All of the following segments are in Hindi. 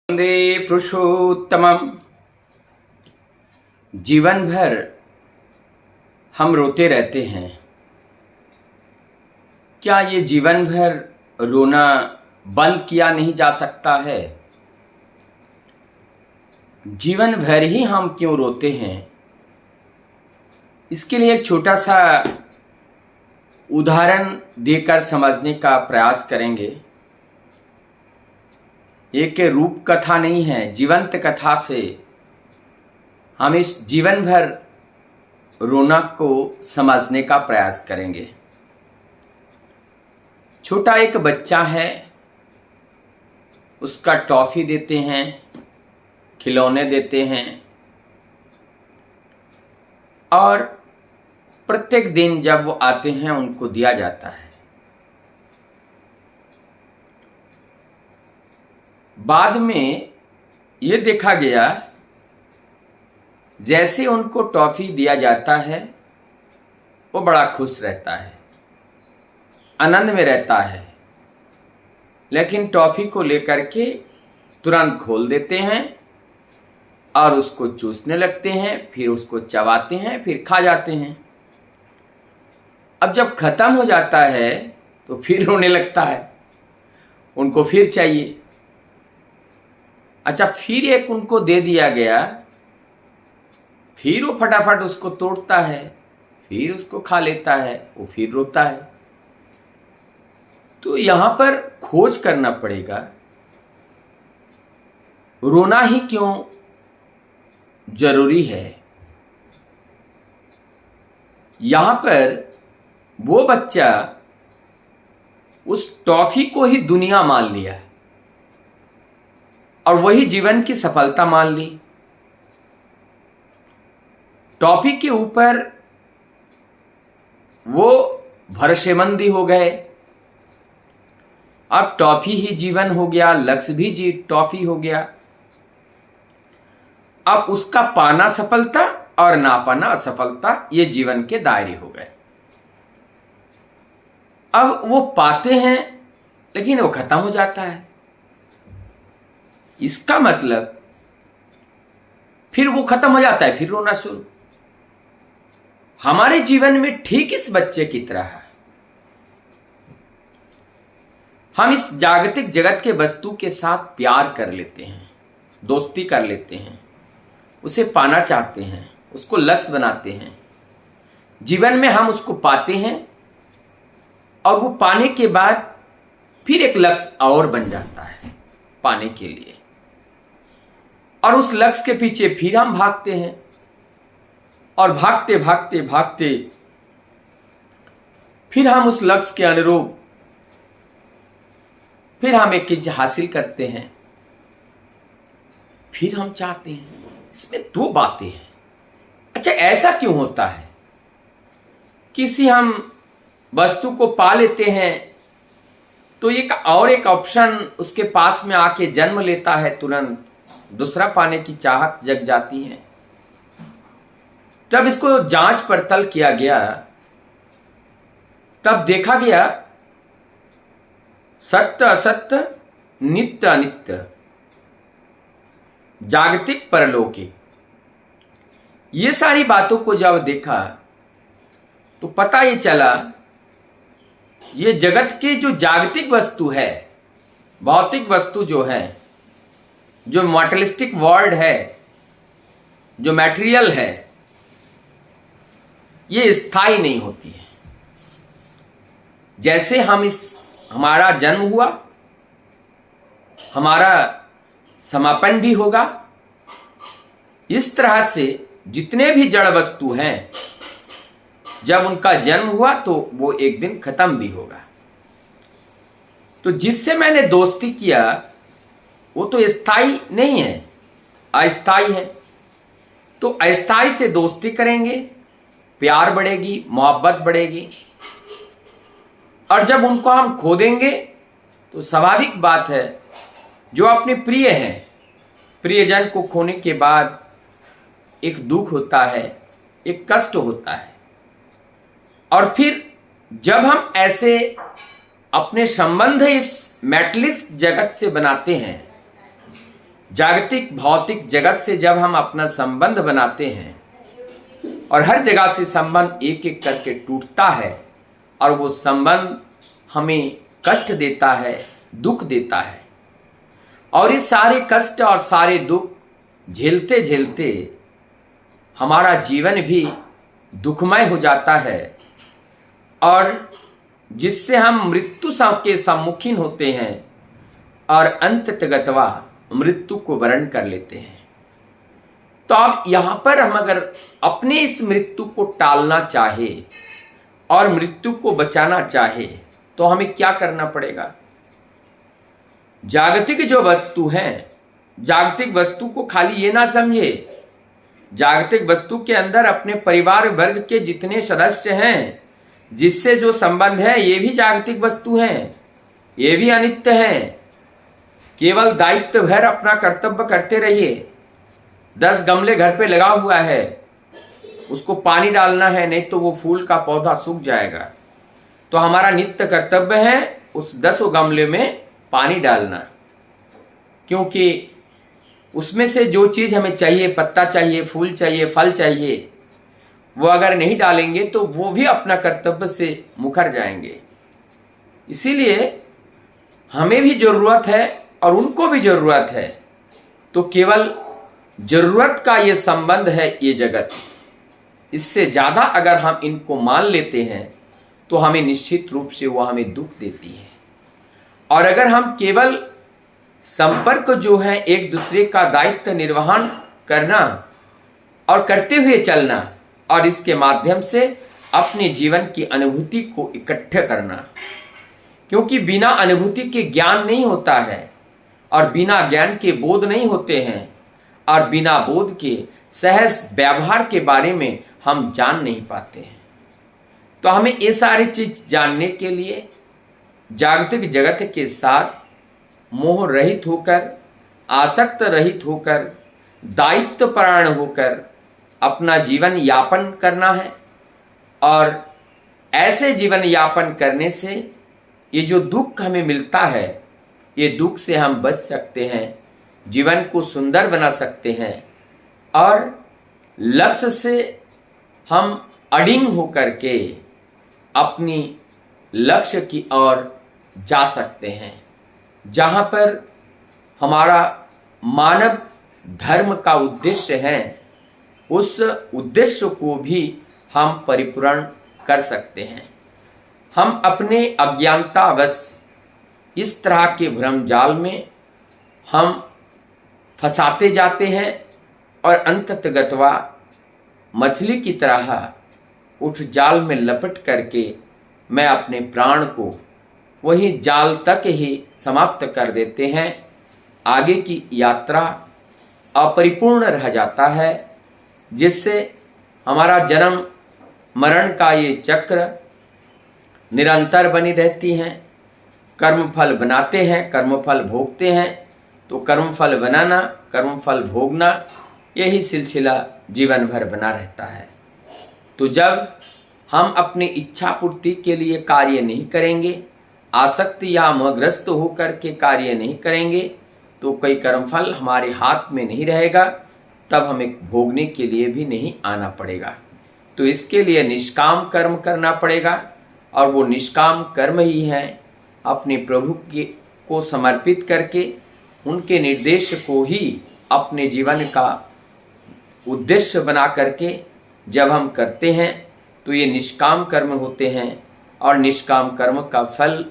वंदे पुरुषोत्तमम। जीवन भर हम रोते रहते हैं। क्या ये जीवन भर रोना बंद किया नहीं जा सकता है? जीवन भर ही हम क्यों रोते हैं, इसके लिए एक छोटा सा उदाहरण देकर समझने का प्रयास करेंगे। एक रूप कथा नहीं है, जीवंत कथा से हम इस जीवन भर रोना को समझने का प्रयास करेंगे। छोटा एक बच्चा है, उसका टॉफ़ी देते हैं, खिलौने देते हैं और प्रत्येक दिन जब वो आते हैं उनको दिया जाता है। बाद में ये देखा गया, जैसे उनको टॉफ़ी दिया जाता है वो बड़ा खुश रहता है, आनंद में रहता है, लेकिन टॉफ़ी को लेकर के तुरंत खोल देते हैं और उसको चूसने लगते हैं, फिर उसको चबाते हैं, फिर खा जाते हैं। अब जब ख़त्म हो जाता है तो फिर रोने लगता है, उनको फिर चाहिए। अच्छा, फिर एक उनको दे दिया गया, फिर वो फटाफट उसको तोड़ता है, फिर उसको खा लेता है, वो फिर रोता है। तो यहाँ पर खोज करना पड़ेगा, रोना ही क्यों जरूरी है। यहाँ पर वो बच्चा उस टॉफ़ी को ही दुनिया मान लिया और वही जीवन की सफलता मान ली। टॉफ़ी के ऊपर वो भरोसेमंदी हो गए। अब टॉफ़ी ही जीवन हो गया, लक्ष्य भी टॉफ़ी हो गया। अब उसका पाना सफलता और ना पाना असफलता, ये जीवन के दायरे हो गए। अब वो पाते हैं लेकिन वो खत्म हो जाता है। इसका मतलब फिर वो खत्म हो जाता है, फिर रोना शुरू। हमारे जीवन में ठीक इस बच्चे की तरह है। हम इस जागतिक जगत के वस्तु के साथ प्यार कर लेते हैं, दोस्ती कर लेते हैं, उसे पाना चाहते हैं, उसको लक्ष्य बनाते हैं। जीवन में हम उसको पाते हैं और वो पाने के बाद फिर एक लक्ष्य और बन जाता है पाने के लिए, और उस लक्ष्य के पीछे फिर हम भागते हैं और भागते भागते भागते फिर हम उस लक्ष्य के अनुरूप फिर हम एक चीज हासिल करते हैं, फिर हम चाहते हैं। इसमें दो बातें हैं। अच्छा, ऐसा क्यों होता है? किसी हम वस्तु को पा लेते हैं तो एक ऑप्शन उसके पास में आके जन्म लेता है, तुरंत दूसरा पाने की चाहत जग जाती है। जब इसको जांच पड़ताल किया गया तब देखा गया सत्य असत्य, नित्य अनित्य, जागतिक परलौकिक, ये सारी बातों को जब देखा तो पता ये चला, ये जगत के जो जागतिक वस्तु है, भौतिक वस्तु जो है, जो मटेरियलिस्टिक वर्ल्ड है, जो मटेरियल है, ये स्थायी नहीं होती है। जैसे हमारा जन्म हुआ, हमारा समापन भी होगा, इस तरह से जितने भी जड़ वस्तु हैं, जब उनका जन्म हुआ तो वो एक दिन खत्म भी होगा। तो जिससे मैंने दोस्ती किया वो तो स्थायी नहीं है, अस्थायी है। तो अस्थायी से दोस्ती करेंगे, प्यार बढ़ेगी, मोहब्बत बढ़ेगी, और जब उनको हम खो देंगे तो स्वाभाविक बात है, जो अपने प्रिय हैं, प्रियजन को खोने के बाद एक दुख होता है, एक कष्ट होता है। और फिर जब हम ऐसे अपने संबंध इस मेटलिस्ट जगत से बनाते हैं जागतिक भौतिक जगत से जब हम अपना संबंध बनाते हैं और हर जगह से संबंध एक एक करके टूटता है और वो संबंध हमें कष्ट देता है, दुख देता है, और ये सारे कष्ट और सारे दुख झेलते झेलते हमारा जीवन भी दुखमय हो जाता है और जिससे हम मृत्यु के सम्मुखीन होते हैं और अंततगतवा मृत्यु को वरण कर लेते हैं। तो अब यहाँ पर हम अगर अपने इस मृत्यु को टालना चाहे और मृत्यु को बचाना चाहे तो हमें क्या करना पड़ेगा? जागतिक जो वस्तु हैं, जागतिक वस्तु को खाली ये ना समझे, जागतिक वस्तु के अंदर अपने परिवार वर्ग के जितने सदस्य हैं, जिससे जो संबंध है, ये भी जागतिक वस्तु हैं, ये भी अनित्य हैं। केवल दायित्व भर अपना कर्तव्य करते रहिए। 10 गमले घर पे लगा हुआ है, उसको पानी डालना है, नहीं तो वो फूल का पौधा सूख जाएगा। तो हमारा नित्य कर्तव्य है उस 10 गमले में पानी डालना, क्योंकि उसमें से जो चीज़ हमें चाहिए, पत्ता चाहिए, फूल चाहिए, फल चाहिए, वो अगर नहीं डालेंगे तो वो भी अपना कर्तव्य से मुकर जाएंगे। इसीलिए हमें भी ज़रूरत है और उनको भी ज़रूरत है। तो केवल ज़रूरत का ये संबंध है ये जगत। इससे ज़्यादा अगर हम इनको मान लेते हैं तो हमें निश्चित रूप से वो हमें दुख देती है। और अगर हम केवल संपर्क जो है, एक दूसरे का दायित्व निर्वहन करना और करते हुए चलना और इसके माध्यम से अपने जीवन की अनुभूति को इकट्ठा करना, क्योंकि बिना अनुभूति के ज्ञान नहीं होता है और बिना ज्ञान के बोध नहीं होते हैं और बिना बोध के सहज व्यवहार के बारे में हम जान नहीं पाते हैं। तो हमें ये सारी चीज जानने के लिए जागतिक जगत के साथ मोह रहित होकर, आसक्त रहित होकर, दायित्वपरायण होकर अपना जीवन यापन करना है। और ऐसे जीवन यापन करने से ये जो दुख हमें मिलता है, ये दुख से हम बच सकते हैं, जीवन को सुंदर बना सकते हैं और लक्ष्य से हम अडिग होकर के अपनी लक्ष्य की ओर जा सकते हैं, जहाँ पर हमारा मानव धर्म का उद्देश्य है, उस उद्देश्य को भी हम परिपूर्ण कर सकते हैं। हम अपने अज्ञानतावश इस तरह के भ्रम जाल में हम फंसाते जाते हैं और अंततगतवा मछली की तरह उस जाल में लपट करके मैं अपने प्राण को वही जाल तक ही समाप्त कर देते हैं। आगे की यात्रा अपरिपूर्ण रह जाता है, जिससे हमारा जन्म मरण का ये चक्र निरंतर बनी रहती हैं। कर्मफल बनाते हैं, कर्मफल भोगते हैं, तो कर्मफल बनाना, कर्मफल भोगना, यही सिलसिला जीवन भर बना रहता है। तो जब हम अपनी इच्छा पूर्ति के लिए कार्य नहीं करेंगे, आसक्ति या मोहग्रस्त होकर के कार्य नहीं करेंगे, तो कोई कर्मफल हमारे हाथ में नहीं रहेगा, तब हमें भोगने के लिए भी नहीं आना पड़ेगा। तो इसके लिए निष्काम कर्म करना पड़ेगा और वो निष्काम कर्म ही है अपने प्रभु को समर्पित करके उनके निर्देश को ही अपने जीवन का उद्देश्य बना करके जब हम करते हैं तो ये निष्काम कर्म होते हैं और निष्काम कर्म का फल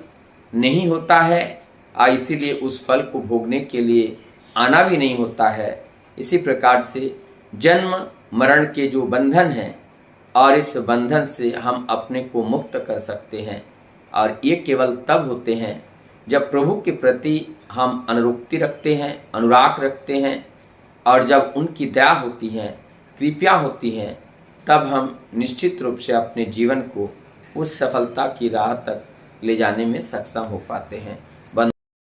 नहीं होता है, इसीलिए उस फल को भोगने के लिए आना भी नहीं होता है। इसी प्रकार से जन्म मरण के जो बंधन हैं और इस बंधन से हम अपने को मुक्त कर सकते हैं, और ये केवल तब होते हैं जब प्रभु के प्रति हम अनुरक्ति रखते हैं, अनुराग रखते हैं, और जब उनकी दया होती है, कृपया होती है, तब हम निश्चित रूप से अपने जीवन को उस सफलता की राह तक ले जाने में सक्षम हो पाते हैं।